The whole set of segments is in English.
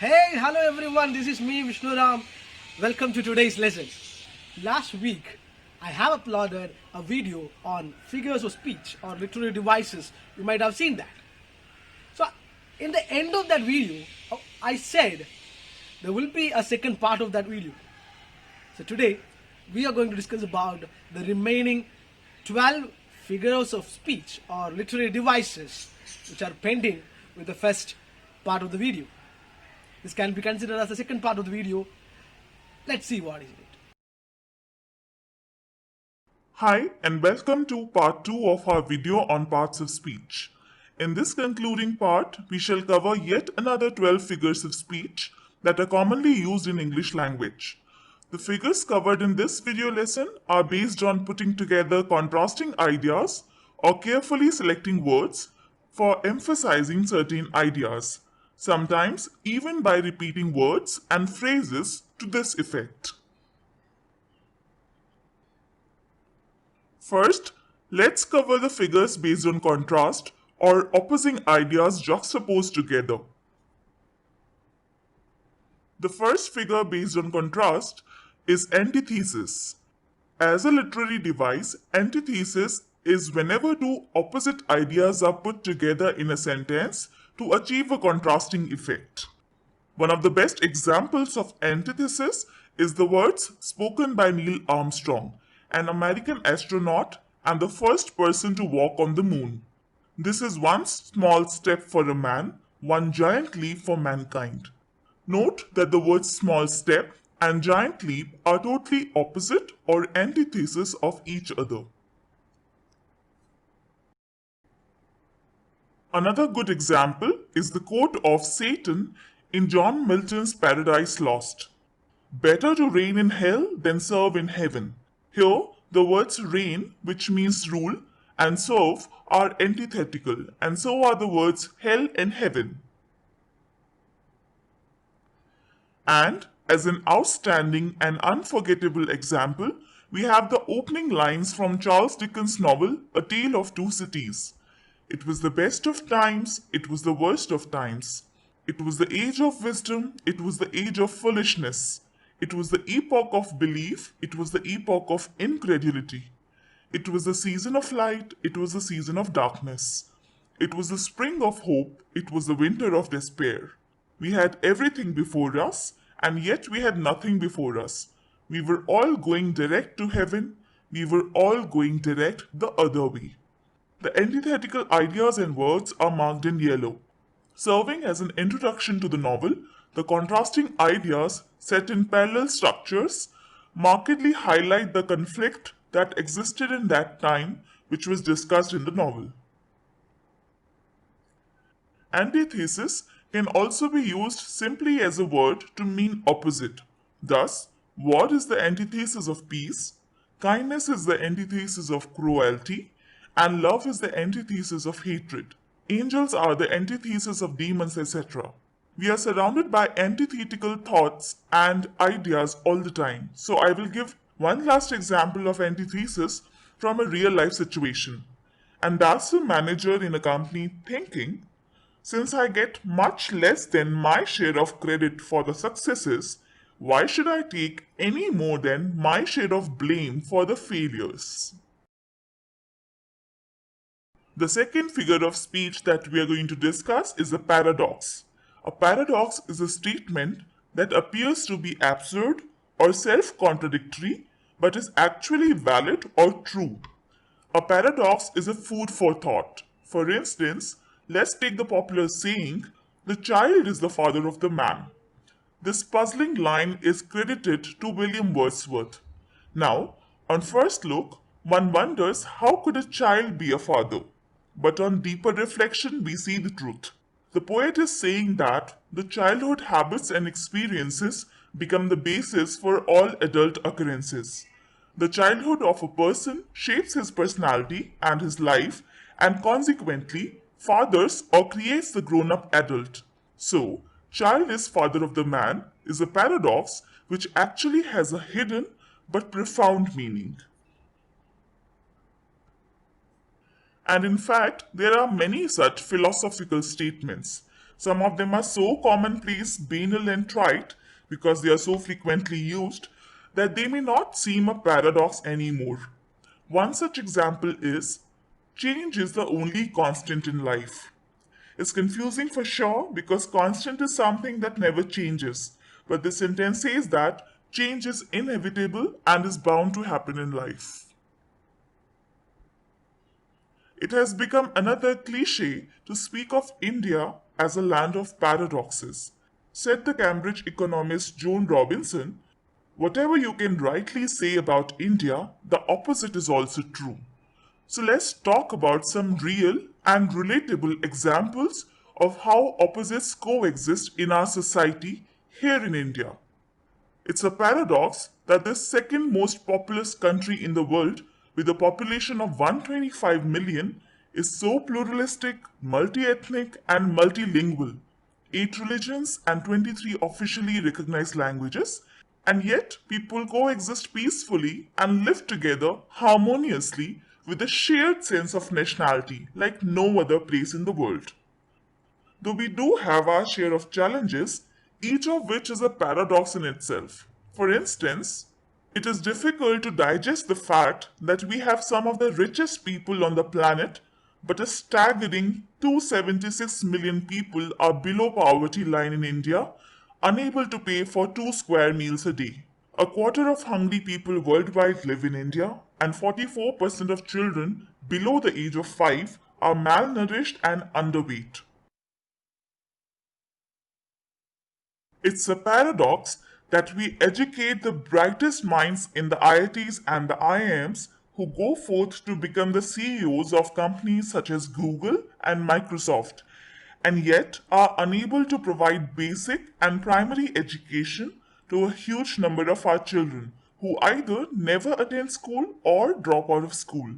Hey, hello everyone, this is me Vishnuram. Welcome to today's lesson. Last week, I have uploaded a video on figures of speech or literary devices. You might have seen that. So, in the end of that video, I said there will be a second part of that video. So, today, we are going to discuss about the remaining 12 figures of speech or literary devices which are pending with the first part of the video. This can be considered as the second part of the video. Let's see what is it. Hi and welcome to part 2 of our video on parts of speech. In this concluding part, we shall cover yet another 12 figures of speech that are commonly used in English language. The figures covered in this video lesson are based on putting together contrasting ideas or carefully selecting words for emphasizing certain ideas, sometimes even by repeating words and phrases to this effect. First, let's cover the figures based on contrast or opposing ideas juxtaposed together. The first figure based on contrast is antithesis. As a literary device, antithesis is whenever two opposite ideas are put together in a sentence to achieve a contrasting effect. One of the best examples of antithesis is the words spoken by Neil Armstrong, an American astronaut and the first person to walk on the moon. This is one small step for a man, one giant leap for mankind. Note that the words small step and giant leap are totally opposite or antithesis of each other. Another good example is the quote of Satan in John Milton's Paradise Lost. Better to reign in hell than serve in heaven. Here, the words reign, which means rule, and serve are antithetical, and so are the words hell and heaven. And as an outstanding and unforgettable example, we have the opening lines from Charles Dickens' novel A Tale of Two Cities. It was the best of times, it was the worst of times. It was the age of wisdom, it was the age of foolishness. It was the epoch of belief, it was the epoch of incredulity. It was the season of light, it was the season of darkness. It was the spring of hope, it was the winter of despair. We had everything before us, and yet we had nothing before us. We were all going direct to heaven, we were all going direct the other way. The antithetical ideas and words are marked in yellow. Serving as an introduction to the novel, the contrasting ideas set in parallel structures markedly highlight the conflict that existed in that time, which was discussed in the novel. Antithesis can also be used simply as a word to mean opposite. Thus, war is the antithesis of peace, kindness is the antithesis of cruelty, and love is the antithesis of hatred. Angels are the antithesis of demons, etc. We are surrounded by antithetical thoughts and ideas all the time. So I will give one last example of antithesis from a real life situation. And that's the manager in a company thinking, since I get much less than my share of credit for the successes, why should I take any more than my share of blame for the failures? The second figure of speech that we are going to discuss is a paradox. A paradox is a statement that appears to be absurd or self-contradictory but is actually valid or true. A paradox is a food for thought. For instance, let's take the popular saying, "The child is the father of the man." This puzzling line is credited to William Wordsworth. Now, on first look, one wonders how could a child be a father? But on deeper reflection, we see the truth. The poet is saying that the childhood habits and experiences become the basis for all adult occurrences. The childhood of a person shapes his personality and his life, and consequently, fathers or creates the grown up adult. So, child is father of the man is a paradox which actually has a hidden but profound meaning. And in fact, there are many such philosophical statements. Some of them are so commonplace, banal, and trite because they are so frequently used that they may not seem a paradox anymore. One such example is change is the only constant in life. It's confusing for sure because constant is something that never changes. But this sentence says that change is inevitable and is bound to happen in life. It has become another cliche to speak of India as a land of paradoxes. Said the Cambridge economist Joan Robinson, whatever you can rightly say about India, the opposite is also true. So let's talk about some real and relatable examples of how opposites coexist in our society here in India. It's a paradox that the second most populous country in the world, with a population of 125 million, is so pluralistic, multi ethnic, and multilingual. 8 religions and 23 officially recognized languages, and yet people coexist peacefully and live together harmoniously with a shared sense of nationality like no other place in the world. Though we do have our share of challenges, each of which is a paradox in itself. For instance, it is difficult to digest the fact that we have some of the richest people on the planet, but a staggering 276 million people are below poverty line in India, unable to pay for 2 square meals a day. A quarter of hungry people worldwide live in India, and 44% of children below the age of 5 are malnourished and underweight. It's a paradox that we educate the brightest minds in the IITs and the IIMs who go forth to become the CEOs of companies such as Google and Microsoft, and yet are unable to provide basic and primary education to a huge number of our children who either never attend school or drop out of school.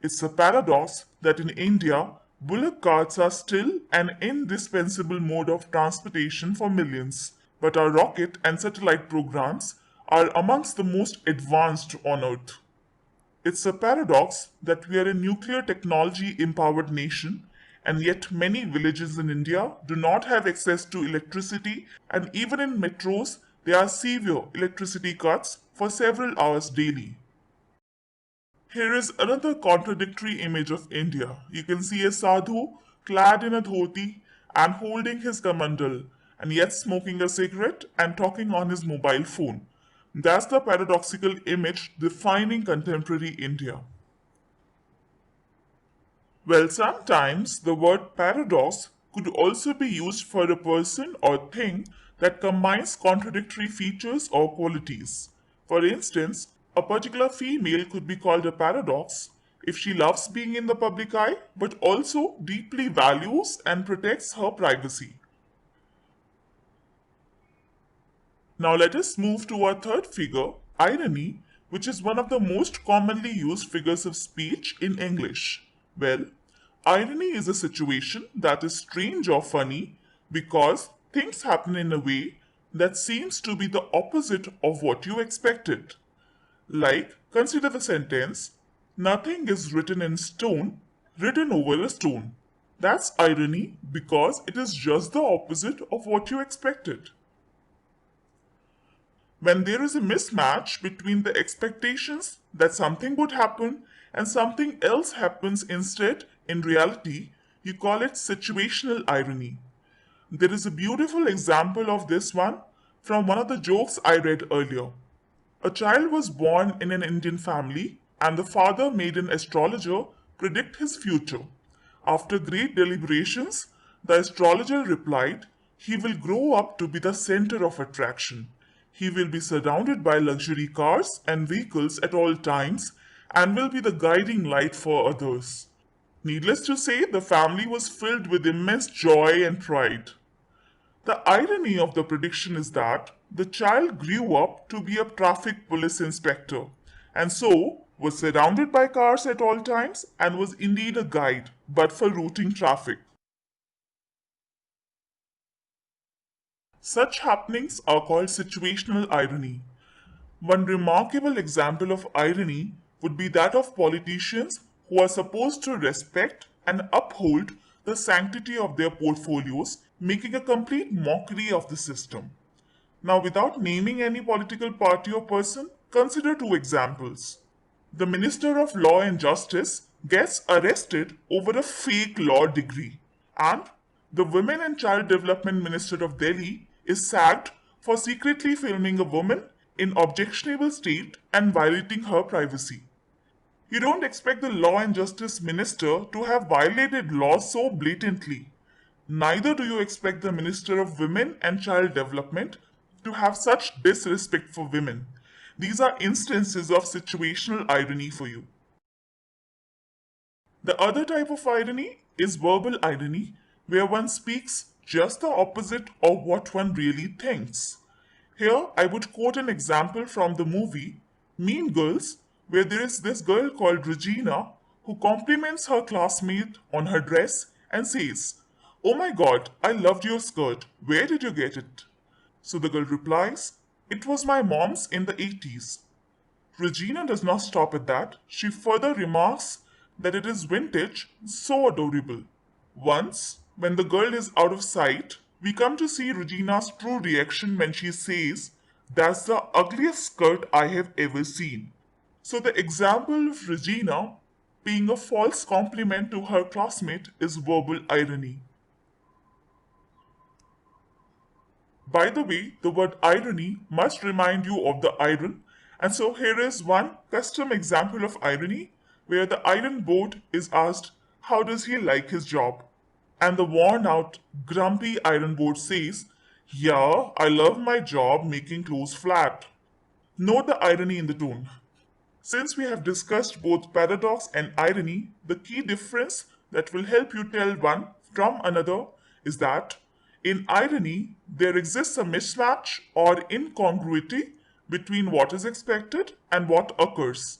It's a paradox that in India, bullock carts are still an indispensable mode of transportation for millions, but our rocket and satellite programs are amongst the most advanced on Earth. It's a paradox that we are a nuclear technology empowered nation, and yet many villages in India do not have access to electricity, and even in metros, there are severe electricity cuts for several hours daily. Here is another contradictory image of India. You can see a sadhu clad in a dhoti and holding his kamandal, and yet smoking a cigarette and talking on his mobile phone. That's the paradoxical image defining contemporary India. Well, sometimes the word paradox could also be used for a person or thing that combines contradictory features or qualities. For instance, a particular female could be called a paradox if she loves being in the public eye but also deeply values and protects her privacy. Now let us move to our third figure, irony, which is one of the most commonly used figures of speech in English. Well, irony is a situation that is strange or funny because things happen in a way that seems to be the opposite of what you expected. Like, consider the sentence, nothing is written in stone, written over a stone. That's irony because it is just the opposite of what you expected. When there is a mismatch between the expectations that something would happen and something else happens instead in reality, you call it situational irony. There is a beautiful example of this one from one of the jokes I read earlier. A child was born in an Indian family, and the father made an astrologer predict his future. After great deliberations, the astrologer replied, he will grow up to be the center of attraction. He will be surrounded by luxury cars and vehicles at all times and will be the guiding light for others. Needless to say, the family was filled with immense joy and pride. The irony of the prediction is that the child grew up to be a traffic police inspector and so was surrounded by cars at all times and was indeed a guide, but for routing traffic. Such happenings are called situational irony. One remarkable example of irony would be that of politicians who are supposed to respect and uphold the sanctity of their portfolios, making a complete mockery of the system. Now, without naming any political party or person, consider two examples. The Minister of Law and Justice gets arrested over a fake law degree, and the Women and Child Development Minister of Delhi is sacked for secretly filming a woman in objectionable state and violating her privacy. You don't expect the Law and Justice Minister to have violated law so blatantly. Neither do you expect the Minister of Women and Child Development to have such disrespect for women. These are instances of situational irony for you. The other type of irony is verbal irony, where one speaks just the opposite of what one really thinks. Here, I would quote an example from the movie Mean Girls, where there is this girl called Regina who compliments her classmate on her dress and says, "Oh my god, I loved your skirt. Where did you get it?" So the girl replies, "It was my mom's in the 80s." Regina does not stop at that. She further remarks that it is vintage, so adorable. Once, when the girl is out of sight, we come to see Regina's true reaction when she says, "That's the ugliest skirt I have ever seen." So the example of Regina paying a false compliment to her classmate is verbal irony. By the way, the word irony must remind you of the iron, and so here is one custom example of irony where the iron board is asked, "How does he like his job?" And the worn out, grumpy iron board says, "Yeah, I love my job making clothes flat." Note the irony in the tone. Since we have discussed both paradox and irony, the key difference that will help you tell one from another is that in irony, there exists a mismatch or incongruity between what is expected and what occurs.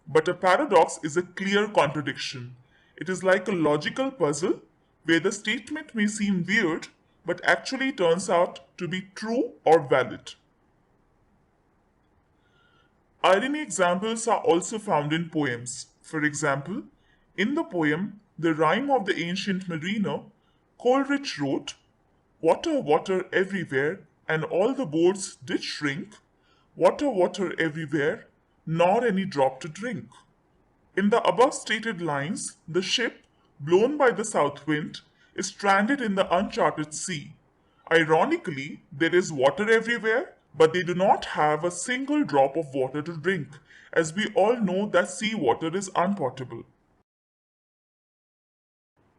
But a paradox is a clear contradiction. It is like a logical puzzle where the statement may seem weird but actually turns out to be true or valid. Irony examples are also found in poems. For example, in the poem The Rime of the Ancient Mariner, Coleridge wrote, "Water, water everywhere, and all the boats did shrink. Water, water everywhere, nor any drop to drink." In the above stated lines, the ship, blown by the south wind, is stranded in the uncharted sea. Ironically, there is water everywhere, but they do not have a single drop of water to drink, as we all know that sea water is unpotable.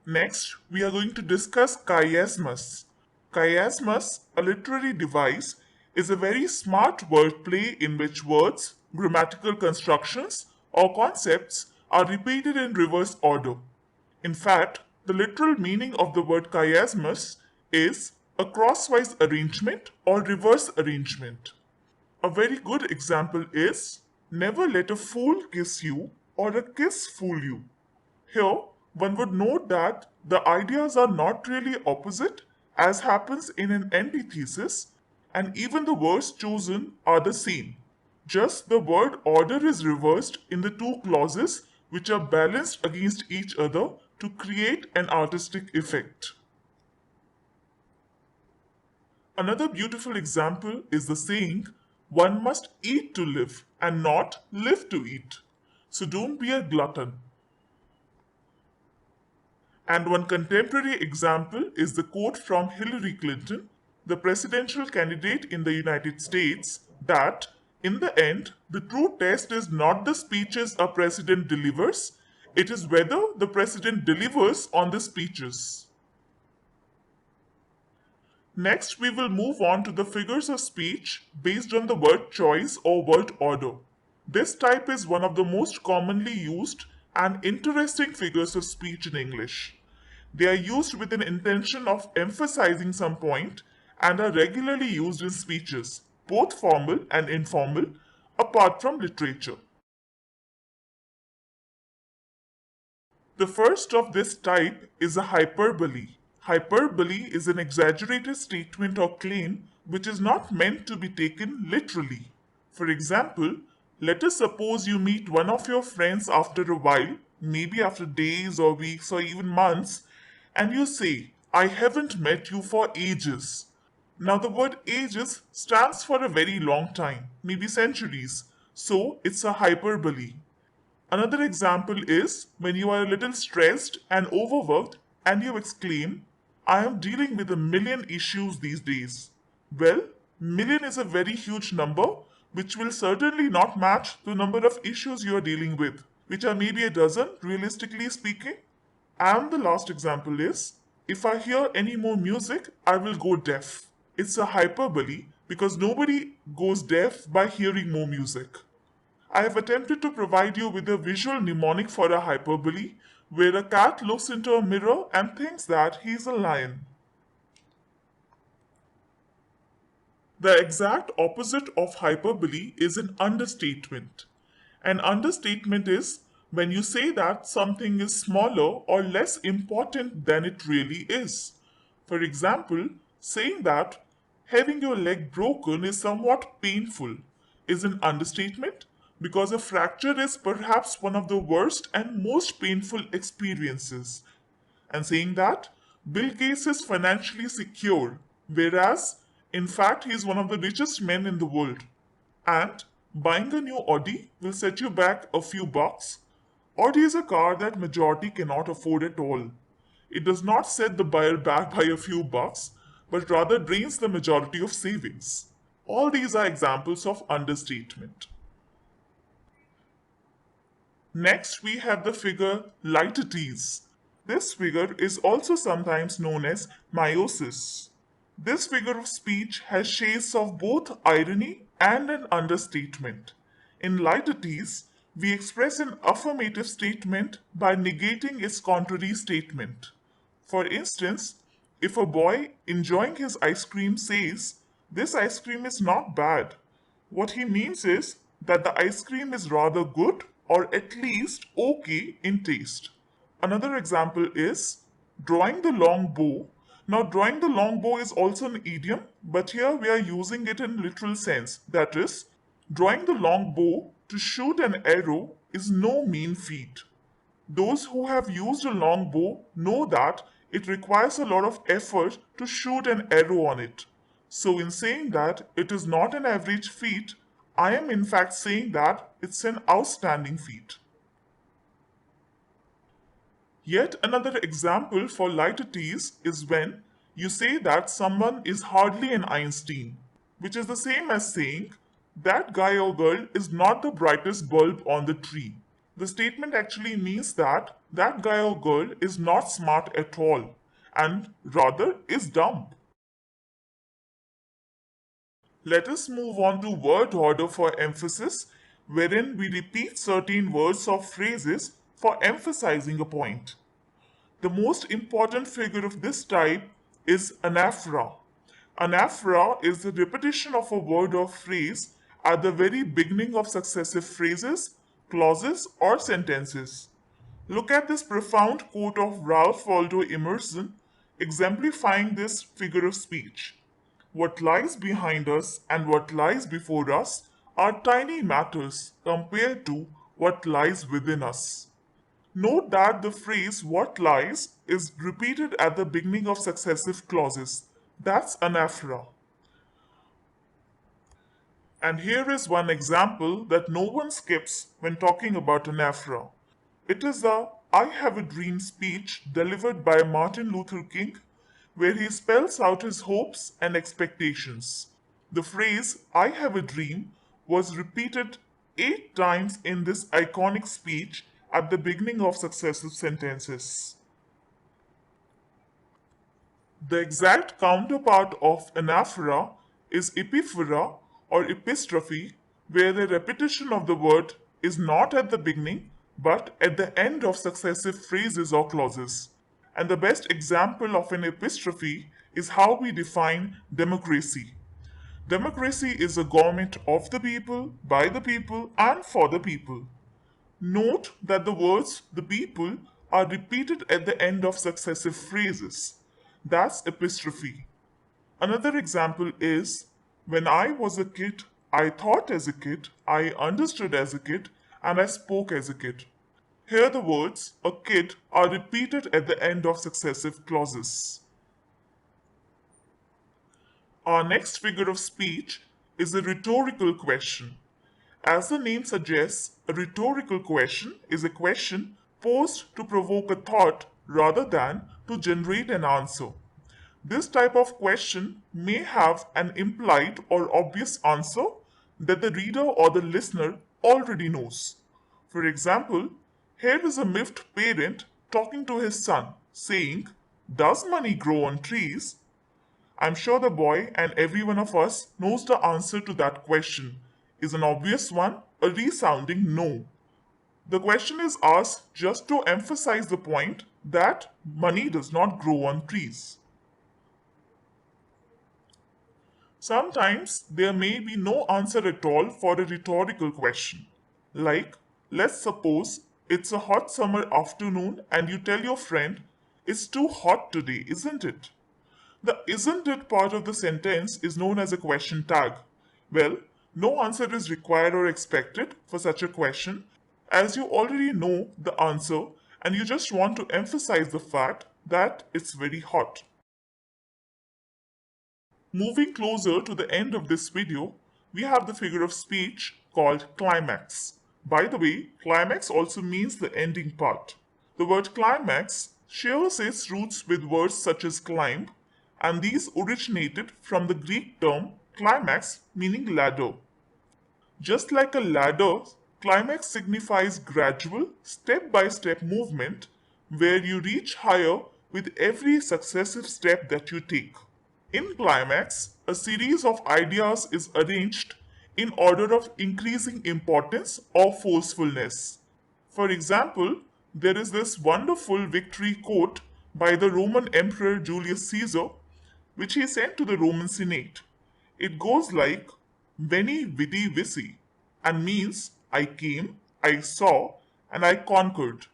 Next, we are going to discuss chiasmus. Chiasmus, a literary device, is a very smart wordplay in which words, grammatical constructions, or concepts are repeated in reverse order. In fact, the literal meaning of the word chiasmus is a crosswise arrangement or reverse arrangement. A very good example is, "Never let a fool kiss you or a kiss fool you." Here, one would note that the ideas are not really opposite, as happens in an antithesis, and even the words chosen are the same. Just the word order is reversed in the two clauses, which are balanced against each other to create an artistic effect. Another beautiful example is the saying, "One must eat to live and not live to eat." So don't be a glutton. And one contemporary example is the quote from Hillary Clinton, the presidential candidate in the United States, that in the end, the true test is not the speeches a president delivers, it is whether the president delivers on the speeches. Next, we will move on to the figures of speech based on the word choice or word order. This type is one of the most commonly used and interesting figures of speech in English. They are used with an intention of emphasizing some point and are regularly used in speeches, both formal and informal, apart from literature. The first of this type is a hyperbole. Hyperbole is an exaggerated statement or claim which is not meant to be taken literally. For example, let us suppose you meet one of your friends after a while, maybe after days or weeks or even months, and you say, I haven't met you for ages. Now, the word ages stands for a very long time, maybe centuries, so it's a hyperbole. Another example is when you are a little stressed and overworked and you exclaim, I am dealing with a million issues these days. Well, million is a very huge number which will certainly not match the number of issues you are dealing with, which are maybe a dozen, realistically speaking. And the last example is, if I hear any more music, I will go deaf. It's a hyperbole because nobody goes deaf by hearing more music. I have attempted to provide you with a visual mnemonic for a hyperbole where a cat looks into a mirror and thinks that he's a lion. The exact opposite of hyperbole is an understatement. An understatement is when you say that something is smaller or less important than it really is. For example, saying that having your leg broken is somewhat painful is an understatement because a fracture is perhaps one of the worst and most painful experiences. And saying that Bill Gates is financially secure, whereas in fact he is one of the richest men in the world. And buying a new Audi will set you back a few bucks. Audi is a car that majority cannot afford at all. It does not set the buyer back by a few bucks, but rather drains the majority of savings. All these are examples of understatement. Next, we have the figure Litotes. This figure is also sometimes known as meiosis. This figure of speech has shades of both irony and an understatement. In Litotes, we express an affirmative statement by negating its contrary statement. For instance, if a boy enjoying his ice cream says, this ice cream is not bad, what he means is that the ice cream is rather good or at least okay in taste. Another example is drawing the long bow. Now, drawing the long bow is also an idiom, but here we are using it in literal sense. That is, drawing the long bow to shoot an arrow is no mean feat. Those who have used a long bow know that it requires a lot of effort to shoot an arrow on it. So, in saying that it is not an average feat, I am in fact saying that it's an outstanding feat. Yet another example for Litotes is when you say that someone is hardly an Einstein, which is the same as saying that guy or girl is not the brightest bulb on the tree. The statement actually means that that guy or girl is not smart at all and rather is dumb. Let us move on to word order for emphasis, wherein we repeat certain words or phrases for emphasizing a point. The most important figure of this type is anaphora. Anaphora is the repetition of a word or phrase at the very beginning of successive phrases, clauses, or sentences. Look at this profound quote of Ralph Waldo Emerson exemplifying this figure of speech. What lies behind us and what lies before us are tiny matters compared to what lies within us. Note that the phrase what lies is repeated at the beginning of successive clauses. That's anaphora. And here is one example that no one skips when talking about anaphora. It is the I Have a Dream speech delivered by Martin Luther King, where he spells out his hopes and expectations. The phrase I have a dream was repeated 8 times in this iconic speech at the beginning of successive sentences. The exact counterpart of anaphora is epiphora or epistrophe, where the repetition of the word is not at the beginning but at the end of successive phrases or clauses. And the best example of an epistrophe is how we define democracy. Democracy is a government of the people, by the people, and for the people. Note that the words the people are repeated at the end of successive phrases. That's epistrophe. Another example is when I was a kid, I thought as a kid, I understood as a kid, and I spoke as a kid. Here the words a kid are repeated at the end of successive clauses. Our next figure of speech is a rhetorical question. As the name suggests, a rhetorical question is a question posed to provoke a thought rather than to generate an answer. This type of question may have an implied or obvious answer that the reader or the listener already knows. For example, here is a miffed parent talking to his son, saying, "Does money grow on trees?" I'm sure the boy and every one of us knows the answer to that question is an obvious one, a resounding no. The question is asked just to emphasize the point that money does not grow on trees. Sometimes there may be no answer at all for a rhetorical question. Like, let's suppose it's a hot summer afternoon and you tell your friend, "It's too hot today, isn't it?" The "isn't it" part of the sentence is known as a question tag. Well, no answer is required or expected for such a question, as you already know the answer and you just want to emphasize the fact that it's very hot. Moving closer to the end of this video, we have the figure of speech called climax. By the way, climax also means the ending part. The word climax shares its roots with words such as climb, and these originated from the Greek term climax, meaning ladder. Just like a ladder, climax signifies gradual, step by step movement where you reach higher with every successive step that you take. In climax, a series of ideas is arranged in order of increasing importance or forcefulness. For example, there is this wonderful victory quote by the Roman Emperor Julius Caesar, which he sent to the Roman Senate. It goes like, "Veni, vidi, vici," and means "I came, I saw, and I conquered."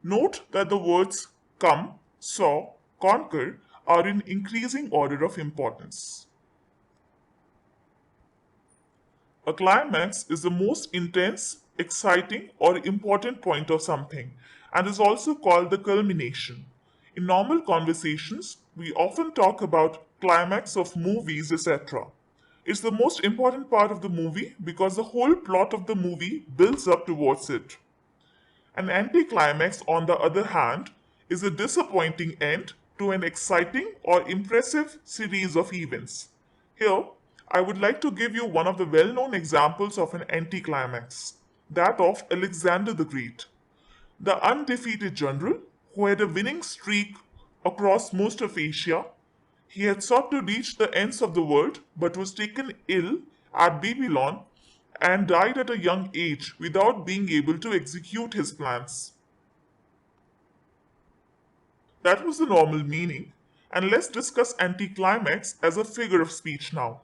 Note that the words come, saw, conquer are in increasing order of importance. A climax is the most intense, exciting, or important point of something and is also called the culmination. In normal conversations, we often talk about climax of movies, etc. It's the most important part of the movie because the whole plot of the movie builds up towards it. An anticlimax, on the other hand, is a disappointing end to an exciting or impressive series of events. Here, I would like to give you one of the well known examples of an anticlimax, that of Alexander the Great. The undefeated general, who had a winning streak across most of Asia, he had sought to reach the ends of the world but was taken ill at Babylon and died at a young age without being able to execute his plans. That was the normal meaning, and let's discuss anticlimax as a figure of speech now.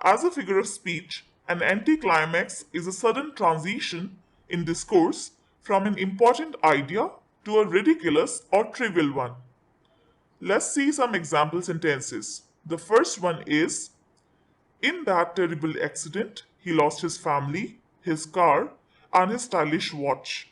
As a figure of speech, an anticlimax is a sudden transition in discourse from an important idea to a ridiculous or trivial one. Let's see some example sentences. The first one is, "In that terrible accident, he lost his family, his car, and his stylish watch."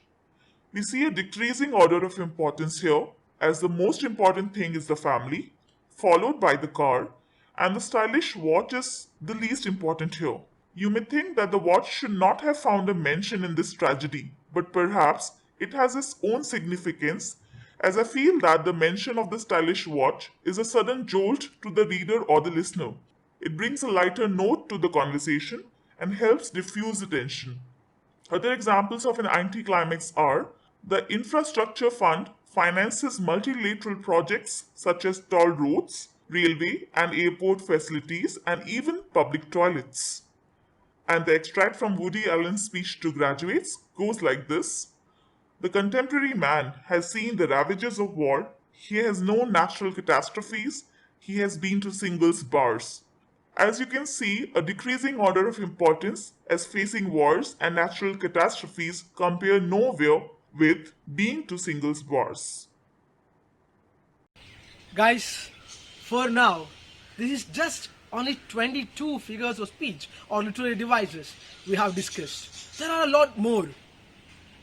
We see a decreasing order of importance here, as the most important thing is the family, followed by the car, and the stylish watch is the least important here. You may think that the watch should not have found a mention in this tragedy, but perhaps it has its own significance, as I feel that the mention of the stylish watch is a sudden jolt to the reader or the listener. It brings a lighter note to the conversation and helps diffuse the tension. Other examples of an anticlimax are: the infrastructure fund finances multilateral projects such as toll roads, railway and airport facilities, and even public toilets. And the extract from Woody Allen's speech to graduates goes like this: "The contemporary man has seen the ravages of war, he has known natural catastrophes, he has been to singles bars." As you can see, a decreasing order of importance, as facing wars and natural catastrophes compare nowhere with being to singles bars. Guys, for now, this is just only 22 figures of speech or literary devices we have discussed. There are a lot more.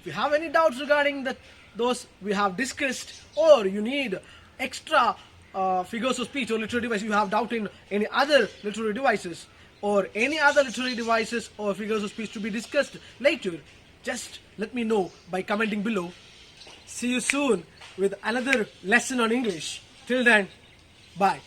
If you have any doubts regarding those we have discussed, or you need extra figures of speech or literary devices, you have doubt in any other literary devices or any other literary devices or figures of speech to be discussed later, just let me know by commenting below. See you soon with another lesson on English. Till then, bye.